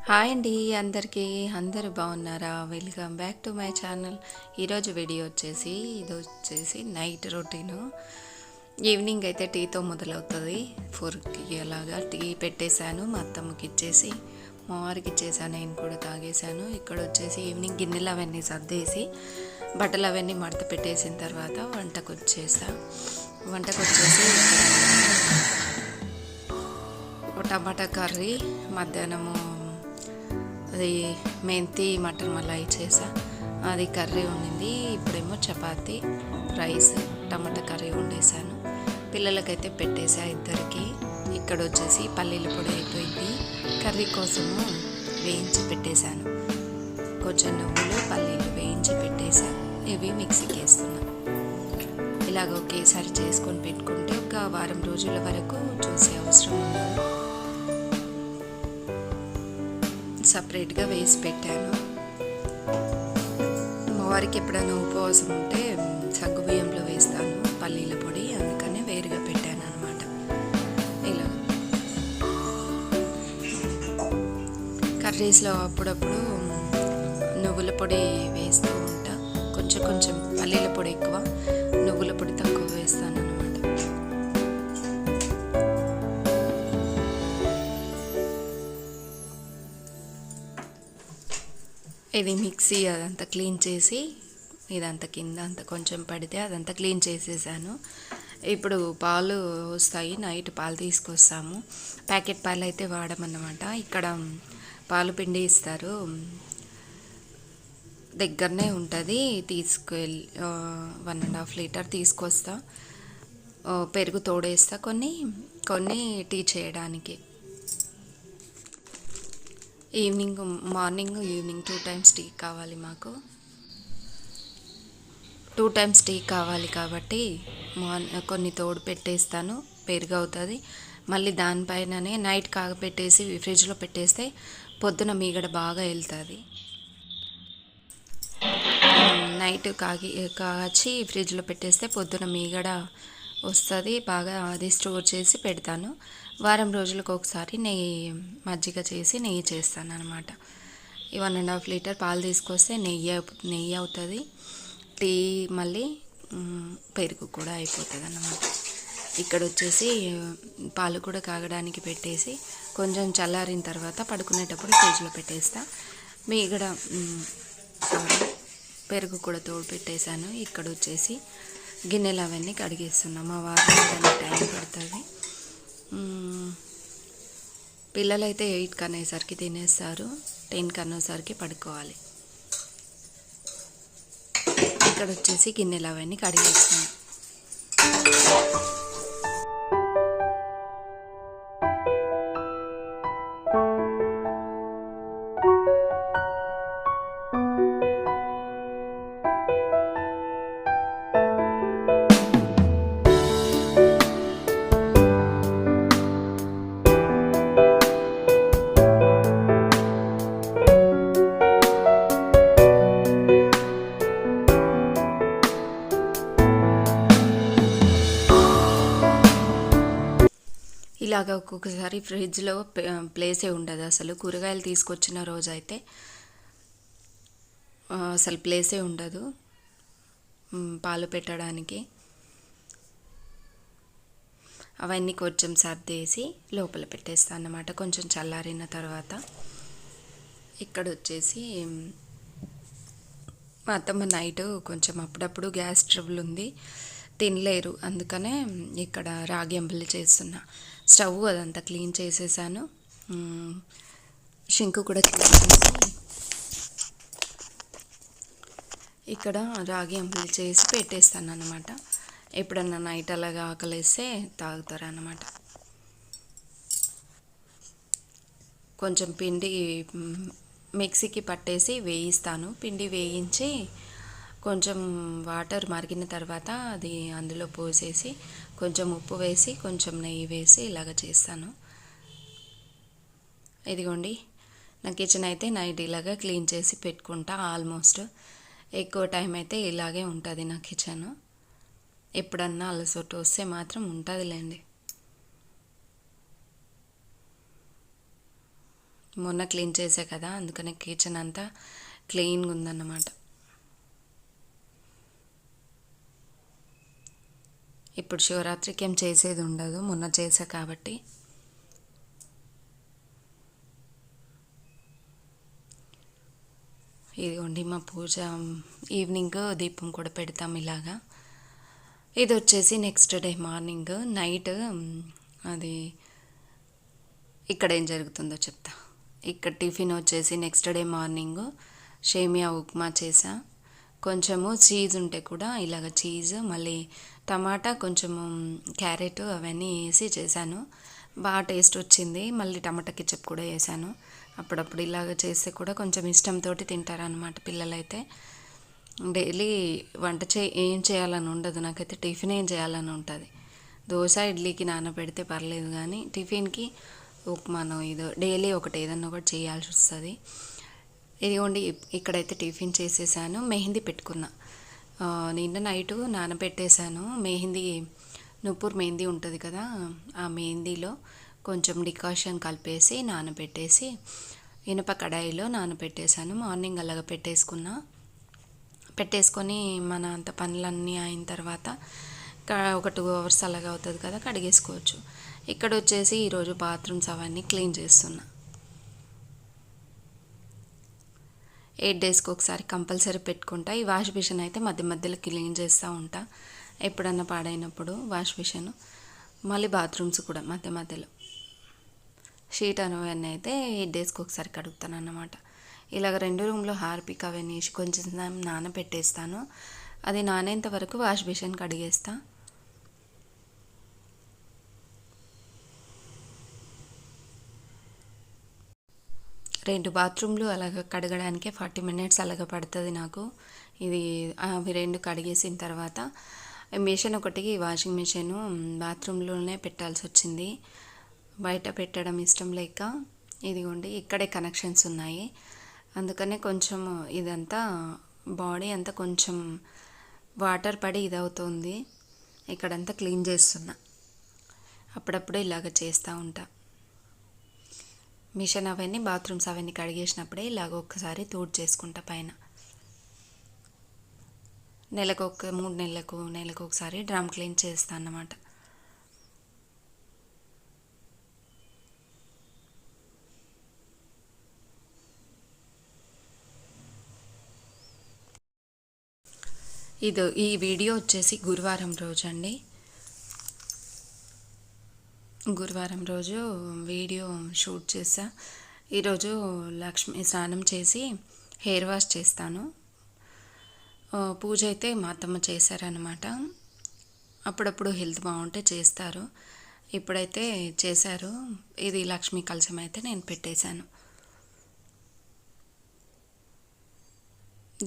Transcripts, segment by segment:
Hi అండి అందరికీ. అందరూ బాగున్నారా? Welcome back to my channel. ఈరోజు వీడియో ఇది వచ్చేసి నైట్ రొటీను. ఈవినింగ్ అయితే టీతో మొదలవుతుంది. 4కి అలాగా టీ పెట్టేశాను, మా అత్తమ్మకి ఇచ్చేసి మా వారికి ఇచ్చేసాను, నేను కూడా తాగేశాను. ఇక్కడ వచ్చేసి ఈవినింగ్ గిన్నెలు అవన్నీ సర్దేసి బట్టలు అవన్నీ మడత పెట్టేసిన తర్వాత వంటకు వచ్చేసి టమాటా కర్రీ, మధ్యాహ్నము అది మెంతి మటన్ మలాయి చేసా, అది కర్రీ ఉండింది. ఇప్పుడేమో చపాతి, రైస్, టమాటా కర్రీ వండేసాను. పిల్లలకైతే పెట్టేసా ఇద్దరికి. ఇక్కడ వచ్చేసి పల్లీల పొడి అయిపోయింది, కర్రీ కోసము వేయించి పెట్టేశాను. కొంచెం నువ్వులు పల్లీలు వేయించి పెట్టేసా, ఇవి మిక్సీకి వేస్తున్నా. ఇలాగ ఒకేసారి చేసుకొని పెట్టుకుంటే ఒక వారం రోజుల వరకు చూసే అవసరం ఉండదు. సపరేట్గా వేసి పెట్టాను. మా వారికి ఎప్పుడైనా ఉపవాసం ఉంటే సగ్గుబియ్యంలో వేస్తాను పల్లీల పొడి, అందుకనే వేరుగా పెట్టాను అనమాట. ఇలా కర్రీస్లో అప్పుడప్పుడు నువ్వుల పొడి వేస్తూ ఉంటా. కొంచెం పల్లీల పొడి ఎక్కువ, నువ్వుల పొడి తక్కువ వేస్తాను అనమాట. ఇది మిక్సీ అదంతా క్లీన్ చేసి, ఇదంతా కింద అంతా కొంచెం పడితే అదంతా క్లీన్ చేసేసాను. ఇప్పుడు పాలు వస్తాయి, నైట్ పాలు తీసుకొస్తాము. ప్యాకెట్ పాలు అయితే వాడమన్నమాట. ఇక్కడ పాలు పిండి ఇస్తారు, దగ్గరనే ఉంటుంది. తీసుకెళ్ళి 1.5 లీటర్ తీసుకొస్తా. పెరుగు తోడేస్తా, కొన్ని టీ చేయడానికి. మార్నింగ్ ఈవినింగ్ 2 టైమ్స్ టీ కావాలి మాకు. 2 టైమ్స్ టీ కావాలి కాబట్టి కొన్ని తోడు పెట్టేస్తాను, పెరుగు అవుతుంది. మళ్ళీ దానిపైననే నైట్ కాగపెట్టేసి ఫ్రిడ్జ్లో పెట్టేస్తే పొద్దున మీగడ బాగా వెళ్తుంది. నైట్ కాచి ఫ్రిడ్జ్లో పెట్టేస్తే పొద్దున మీగడ వస్తుంది బాగా. అది స్టోర్ చేసి పెడతాను. వారం రోజులకు ఒకసారి మజ్జిగ చేసి నెయ్యి చేస్తాను అనమాట. ఈ 1.5 లీటర్ పాలు తీసుకొస్తే నెయ్యి అవుతుంది, టీ మళ్ళీ పెరుగు కూడా అయిపోతుంది అన్నమాట. ఇక్కడ వచ్చేసి పాలు కూడా కాగడానికి పెట్టేసి కొంచెం చల్లారిన తర్వాత పడుకునేటప్పుడు ఫ్రిడ్జ్లో పెట్టేస్తా. మీగడ పెరుగు కూడా తోడు పెట్టేశాను. ఇక్కడ వచ్చేసి గిన్నెలు అవన్నీ కడిగేస్తున్నాం. మా వారికి టైం పడుతుంది. పిల్లలైతే 8 కనేసరికి తినేస్తారు, 10 కనేసరికి పడుకోవాలి. ఇక్కడ వచ్చేసి గిన్నెలు అవన్నీ కడిగేస్తున్నాం. ఇలాగ ఒక్కొక్కసారి ఫ్రిడ్జ్లో ప్లేసే ఉండదు అసలు. కూరగాయలు తీసుకొచ్చిన రోజు అయితే అసలు ప్లేసే ఉండదు పాలు పెట్టడానికి. అవన్నీ కొంచెం సర్దేసి లోపల పెట్టేస్తాను అన్నమాట, కొంచెం చల్లారిన తర్వాత. ఇక్కడ వచ్చేసి మా అత్తమ్మ నైట్ కొంచెం అప్పుడప్పుడు గ్యాస్ ట్రబుల్ ఉంది, తినలేరు, అందుకనే ఇక్కడ రాగి అంబలి చేస్తున్నా. స్టవ్ అదంతా క్లీన్ చేసేసాను, షింకు కూడా చేసేసి ఇక్కడ రాగి అంబలి చేసి పెట్టేస్తాను అన్నమాట. ఎప్పుడన్నా నైట్ అలాగా ఆకలేస్తే తాగుతారన్నమాట. కొంచెం పిండి మిక్సీకి పట్టేసి వేయిస్తాను. పిండి వేయించి కొంచెం వాటర్ మరిగిన తర్వాత అది అందులో పోసేసి కొంచెం ఉప్పు వేసి కొంచెం నెయ్యి వేసి ఇలాగ చేస్తాను. ఇదిగోండి, నా కిచెన్ అయితే నైట్ ఇలాగా క్లీన్ చేసి పెట్టుకుంటా. ఆల్మోస్ట్ ఎక్కువ టైం అయితే ఇలాగే ఉంటుంది నా కిచెన్. ఎప్పుడన్నా అలసట వస్తే మాత్రం ఉంటుందిలేండి. మొన్న క్లీన్ చేసా కదా, అందుకని కిచెన్ అంతా క్లీన్గా ఉందన్నమాట. ఇప్పుడు శివరాత్రికి ఏం చేసేది ఉండదు, మొన్న చేసా కాబట్టి. ఇదిగోండి మా పూజ. ఈవినింగ్ దీపం కూడా పెడతాం ఇలాగా. ఇది వచ్చేసి నెక్స్ట్ డే మార్నింగ్. నైట్ అది ఇక్కడ ఏం జరుగుతుందో చెప్తా. ఇక్కడ టిఫిన్ వచ్చేసి నెక్స్ట్ డే మార్నింగ్ సేమియా ఉప్మా చేసా. కొంచెము చీజ్ ఉంటే కూడా ఇలాగ చీజ్, మళ్ళీ టమాటా, కొంచెము క్యారెట్ అవన్నీ వేసి చేశాను. బాగా టేస్ట్ వచ్చింది. మళ్ళీ టమాటా కెచప్ కూడా వేసాను. అప్పుడప్పుడు ఇలాగ చేస్తే కూడా కొంచెం ఇష్టంతో తింటారనమాట పిల్లలైతే. డైలీ వంట ఏం చేయాలని ఉండదు, నాకైతే టిఫిన్ ఏం చేయాలని ఉంటుంది. దోశ ఇడ్లీకి నానబెడితే పర్లేదు, కానీ టిఫిన్కి ఉప్మానో ఇదో డైలీ ఒకటి ఏదన్నా ఒకటి చేయాల్సి వస్తుంది. ఇదిగోండి ఇక్కడైతే టిఫిన్ చేసేసాను. మెహందీ పెట్టుకున్నా. నిన్న నైటు నానబెట్టేశాను. మెహందీ నువ్పూర్ మెహందీ ఉంటుంది కదా, ఆ మెహందీలో కొంచెం డికాషన్ కలిపేసి నానబెట్టేసి ఇనుప కడాయిలో నానబెట్టేశాను. మార్నింగ్ అలాగ పెట్టేసుకొని మన అంత పనులన్నీ అయిన తర్వాత ఒక 2 hours అలాగా అవుతుంది కదా, కడిగేసుకోవచ్చు. ఇక్కడ వచ్చేసి ఈరోజు బాత్రూమ్స్ అవన్నీ క్లీన్ చేస్తున్నా. 8 daysకి ఒకసారి కంపల్సరీ పెట్టుకుంటా. ఈ వాష్ మిషన్ అయితే మధ్య మధ్యలో క్లీన్ చేస్తూ ఉంటా, ఎప్పుడన్నా పాడైనప్పుడు వాష్ మిషన్. మళ్ళీ బాత్రూమ్స్ కూడా మధ్య మధ్యలో. షీట్ అవన్నీ అయితే 8 daysకి ఒకసారి కడుగుతాను అన్నమాట. ఇలాగ 2 రూమ్లో హార్పిక్ అవన్నీ వేసి కొంచెం నానబెట్టేస్తాను. అది నానేంత వరకు వాష్ మిషన్ కడిగేస్తా. రెండు బాత్రూమ్లు అలాగ కడగడానికే 40 minutes అలాగ పడుతుంది నాకు. ఇది అవి 2 కడిగేసిన తర్వాత మిషన్ ఒకటి, వాషింగ్ మిషన్ బాత్రూంలోనే పెట్టాల్సి వచ్చింది. బయట పెట్టడం ఇష్టం లేక ఇదిగోండి ఇక్కడే కనెక్షన్స్ ఉన్నాయి. అందుకనే కొంచెం ఇదంతా బాడీ అంతా కొంచెం వాటర్ పడి ఇదవుతుంది. ఇక్కడంతా క్లీన్ చేస్తున్నా. అప్పుడప్పుడు ఇలాగ చేస్తూ ఉంటా. మిషన్ అవన్నీ బాత్రూమ్స్ అవన్నీ కడిగేసినప్పుడే ఇలాగ ఒక్కసారి తూడ్ చేసుకుంటా పైన. నెలకు 3 నెలలకు ఒకసారి డ్రమ్ క్లీన్ చేస్తాను అన్నమాట. ఈ వీడియో వచ్చేసి గురువారం రోజు అండి. గురువారం రోజు వీడియో షూట్ చేసా. ఈరోజు లక్ష్మి స్నానం చేసి హెయిర్ వాష్ చేస్తాను. పూజ అయితే మా అత్తమ్మ చేశారనమాట. అప్పుడప్పుడు హెల్త్ బాగుంటే చేస్తారు. ఇప్పుడైతే చేశారు. ఇది లక్ష్మీ కలశం అయితే నేను పెట్టేశాను.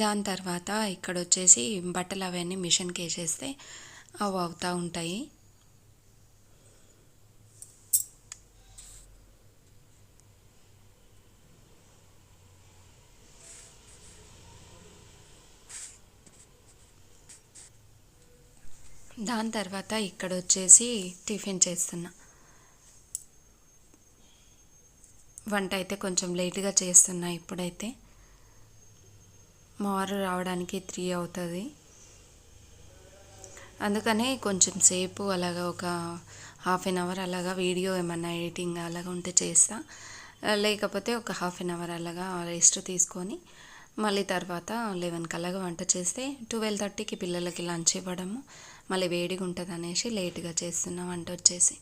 దాని తర్వాత ఇక్కడ వచ్చేసి బట్టలు అవన్నీ మిషన్కి వేసేస్తే అవి అవుతూ ఉంటాయి. దాని తర్వాత ఇక్కడ వచ్చేసి టిఫిన్ చేస్తున్నా. వంట అయితే కొంచెం లేట్గా చేస్తున్నా. ఇప్పుడైతే మా వారు రావడానికి 3 అవుతుంది. అందుకనే కొంచెం సేపు అలాగా ఒక 1/2 hour అలాగా వీడియో ఏమన్నా ఎడిటింగ్ అలాగా ఉంటే చేస్తా. లేకపోతే ఒక 1/2 hour అలాగా రెస్ట్ తీసుకొని మళ్ళీ తర్వాత 11 అలాగా వంట చేస్తే 12:30కి పిల్లలకి లంచ్ ఇవ్వడము, మళ్ళీ వేడిగా ఉంటుంది అనేసి లేట్గా చేస్తున్నా వంట వచ్చేసి.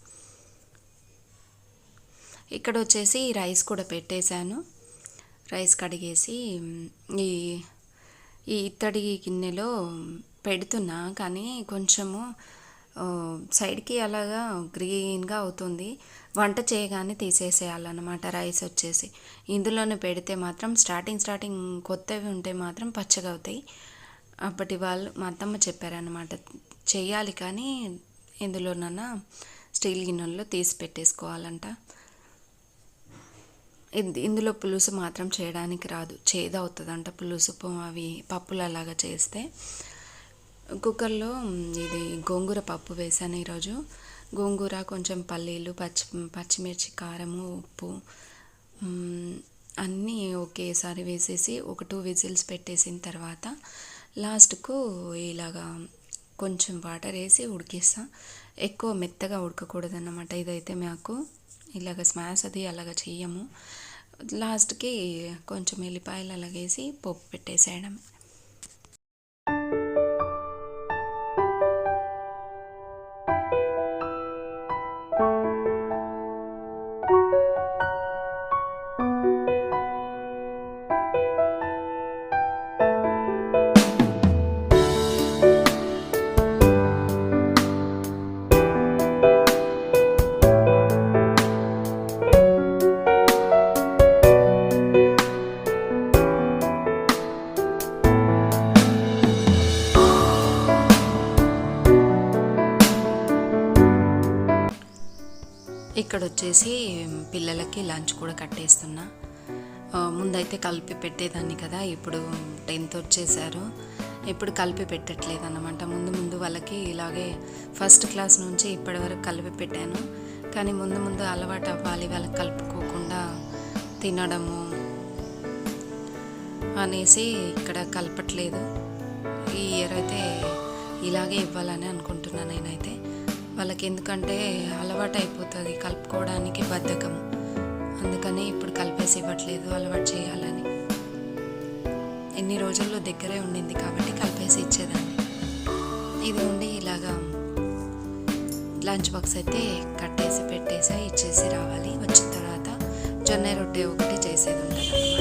ఇక్కడ వచ్చేసి రైస్ కూడా పెట్టేశాను. రైస్ కడిగేసి ఈ ఇత్తడి గిన్నెలో పెడుతున్నా, కానీ కొంచెము సైడ్కి అలాగా గ్రీన్గా అవుతుంది. వంట చేయగానే తీసేసేయాలన్నమాట రైస్ వచ్చేసి. ఇందులోనే పెడితే మాత్రం స్టార్టింగ్ కొత్తవి ఉంటే మాత్రం పచ్చగా అవుతాయి. అప్పటి వాళ్ళు మా అత్తమ్మ చెప్పారనమాట, చెయ్యాలి కానీ ఇందులోనన్నా స్టీల్ గిన్నెల్లో తీసి పెట్టేసుకోవాలంట. ఇందులో పులుసు మాత్రం చేయడానికి రాదు, చేదు అవుతుందంట పులుసు. అవి పప్పులు అలాగా చేస్తే. కుక్కర్లో ఇది గోంగూర పప్పు వేసాను ఈరోజు. గోంగూర, కొంచెం పల్లీలు, పచ్చిమిర్చి, కారము, ఉప్పు, అన్నీ ఒకేసారి వేసేసి ఒక 2 విజిల్స్ పెట్టేసిన తర్వాత లాస్ట్కు ఇలాగా కొంచెం వాటర్ వేసి ఉడికిస్తా. ఎక్కువ మెత్తగా ఉడకకూడదన్నమాట. ఇదైతే మాకు ఇలాగ స్మాష్ అది అలాగ చెయ్యము. లాస్ట్కి కొంచెం ఎల్లిపాయలు అలాగేసి పోపు పెట్టేసేయడం. ఇక్కడ వచ్చేసి పిల్లలకి లంచ్ కూడా కట్టేస్తున్నా. ముందైతే కలిపి పెట్టేదాన్ని కదా, ఇప్పుడు 10th వచ్చేసారు, ఇప్పుడు కలిపి పెట్టట్లేదు అన్నమాట. ముందు వాళ్ళకి ఇలాగే ఫస్ట్ క్లాస్ నుంచి ఇప్పటి వరకు కలిపి పెట్టాను, కానీ ముందు అలవాటు అవ్వాలి వాళ్ళకి కలుపుకోకుండా తినడము అనేసి ఇక్కడ కలపట్లేదు. ఈ ఇయర్ అయితే ఇలాగే ఇవ్వాలని అనుకుంటున్నాను నేనైతే వాళ్ళకి, ఎందుకంటే అలవాటు అయిపోతుంది కలుపుకోవడానికి బద్ధకం. అందుకని ఇప్పుడు కలిపేసి ఇవ్వట్లేదు, అలవాటు చేయాలని. ఎన్ని రోజుల్లో దగ్గరే ఉండింది కాబట్టి కలిపేసి ఇచ్చేదాన్ని. ఇది ఉండి ఇలాగా లంచ్ బాక్స్ అయితే కట్టేసి పెట్టేసి ఇచ్చేసి రావాలి. వచ్చిన తర్వాత జొన్న రొట్టె ఒకటి చేసేది ఉంటుంది అన్నమాట.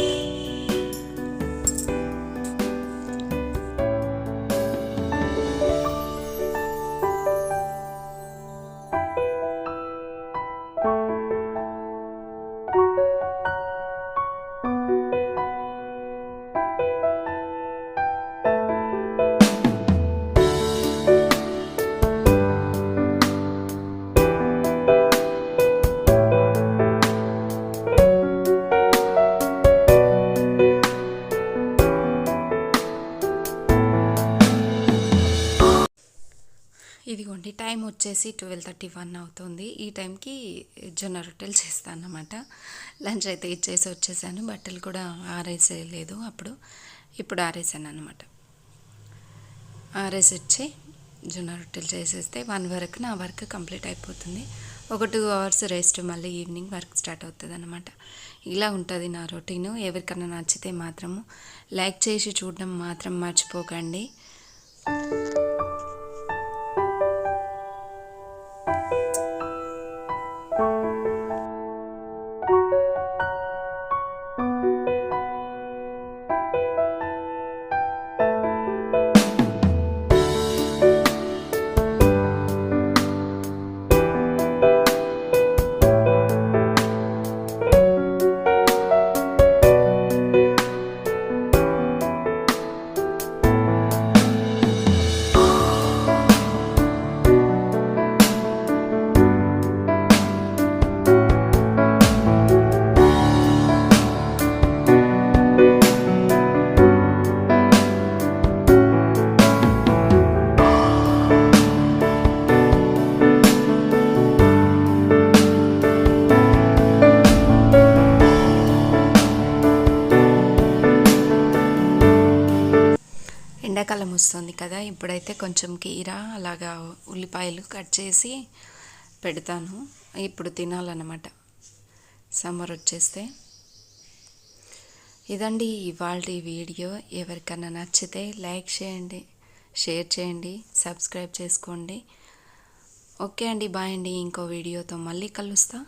ఇదిగోండి టైం వచ్చేసి 12:31 అవుతుంది. ఈ టైంకి జొన్న రొట్టెలు చేస్తాను అన్నమాట. లంచ్ అయితే ఇచ్చేసి వచ్చేసాను. బట్టలు కూడా ఆరేసేయలేదు అప్పుడు, ఇప్పుడు ఆరేసాను అనమాట. ఆరేసి వచ్చి జొన్న రొట్టెలు చేసేస్తే 1 వరకు నా వర్క్ కంప్లీట్ అయిపోతుంది. ఒక 2 అవర్స్ రెస్ట్, మళ్ళీ ఈవినింగ్ వర్క్ స్టార్ట్ అవుతుంది అనమాట. ఇలా ఉంటుంది నా రొటీను. ఎవరికన్నా నచ్చితే మాత్రము లైక్ చేసి చూడడం మాత్రం మర్చిపోకండి. ఎండాకాలం వస్తుంది కదా, ఇప్పుడైతే కొంచెం కీరా అలాగా ఉల్లిపాయలు కట్ చేసి పెడతాను. ఇప్పుడు తినాలన్నమాట సమ్మర్ వచ్చేస్తే. ఇదండి ఇవాల్టి వీడియో. ఎవరికన్నా నచ్చితే లైక్ చేయండి, షేర్ చేయండి, సబ్స్క్రైబ్ చేసుకోండి. ఓకే అండి, బాయ్ అండి. ఇంకో వీడియోతో మళ్ళీ కలుస్తా.